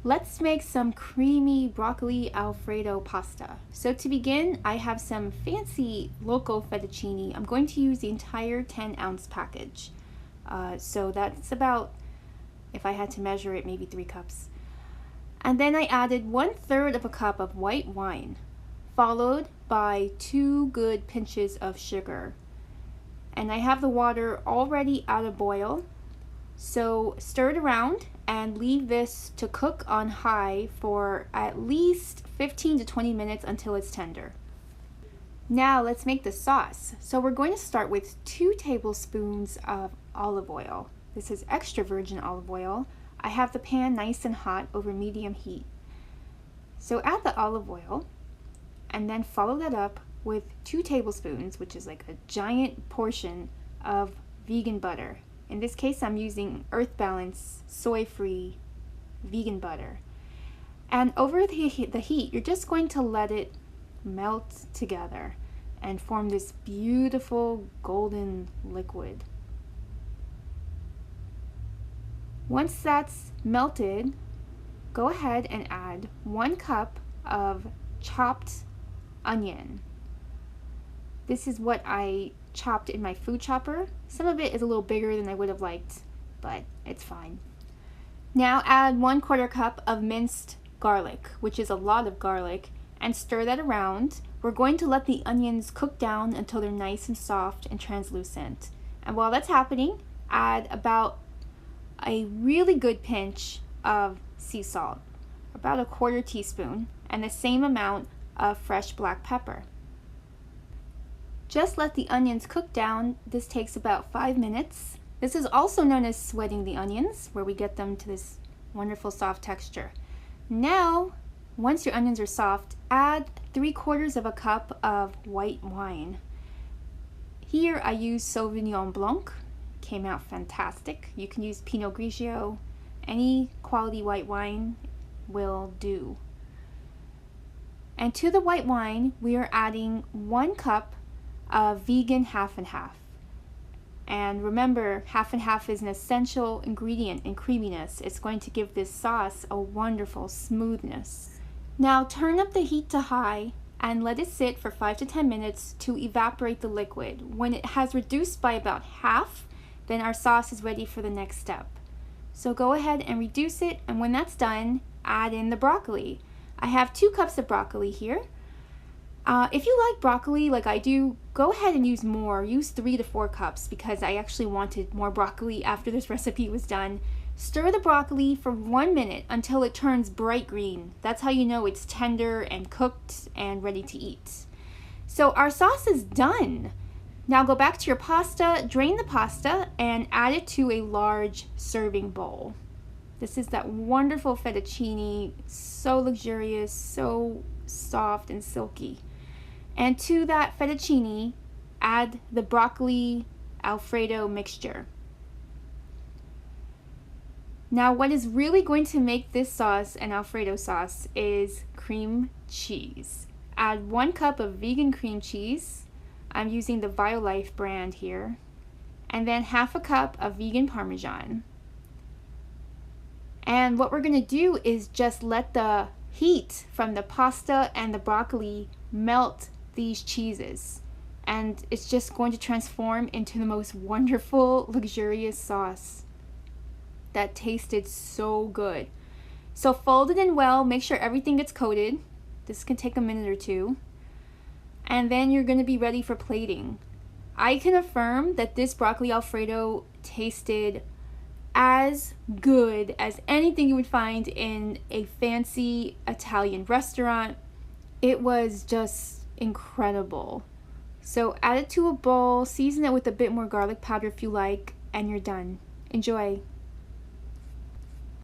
Let's make some creamy broccoli Alfredo pasta. So to begin, I have some fancy local fettuccine. I'm going to use the entire 10-ounce package. So that's about, if I had to measure it, maybe 3 cups. And then I added 1/3 of a cup of white wine, followed by 2 good pinches of sugar. And I have the water already at a boil. So stir it around and leave this to cook on high for at least 15 to 20 minutes until it's tender. Now let's make the sauce. So we're going to start with 2 tablespoons of olive oil. This is extra virgin olive oil. I have the pan nice and hot over medium heat. So add the olive oil and then follow that up with 2 tablespoons, which is like a giant portion of vegan butter. In this case, I'm using Earth Balance soy-free vegan butter. And over the heat, you're just going to let it melt together and form this beautiful golden liquid. Once that's melted, go ahead and add 1 cup of chopped onion. This is what I chopped in my food chopper. Some of it is a little bigger than I would have liked, but it's fine. Now add 1/4 cup of minced garlic, which is a lot of garlic, and stir that around. We're going to let the onions cook down until they're nice and soft and translucent. And while that's happening, add about a really good pinch of sea salt, about 1/4 teaspoon, and the same amount of fresh black pepper. Just let the onions cook down. This takes about 5 minutes. This is also known as sweating the onions, where we get them to this wonderful soft texture. Now, once your onions are soft, add 3/4 of a cup of white wine. Here I use Sauvignon Blanc. Came out fantastic. You can use Pinot Grigio. Any quality white wine will do. And to the white wine, we are adding 1 cup of vegan half and half. And remember, half and half is an essential ingredient in creaminess. It's going to give this sauce a wonderful smoothness. Now turn up the heat to high and let it sit for 5 to 10 minutes to evaporate the liquid. When it has reduced by about half, then our sauce is ready for the next step. So go ahead and reduce it, and when that's done, add in the broccoli. I have 2 cups of broccoli here. If you like broccoli like I do, go ahead and use more. Use 3 to 4 cups because I actually wanted more broccoli after this recipe was done. Stir the broccoli for 1 minute until it turns bright green. That's how you know it's tender and cooked and ready to eat. So our sauce is done. Now go back to your pasta, drain the pasta, and add it to a large serving bowl. This is that wonderful fettuccine, so luxurious, so soft and silky. And to that fettuccine, add the broccoli Alfredo mixture. Now what is really going to make this sauce an Alfredo sauce is cream cheese. Add 1 cup of vegan cream cheese. I'm using the Violife brand here. And then half a cup of vegan Parmesan. And what we're going to do is just let the heat from the pasta and the broccoli melt these cheeses. And it's just going to transform into the most wonderful, luxurious sauce that tasted so good. So fold it in well, make sure everything gets coated. This can take a minute or 2. And then you're going to be ready for plating. I can affirm that this broccoli Alfredo tasted as good as anything you would find in a fancy Italian restaurant. It was just incredible. So add it to a bowl, season it with a bit more garlic powder if you like, and you're done. Enjoy.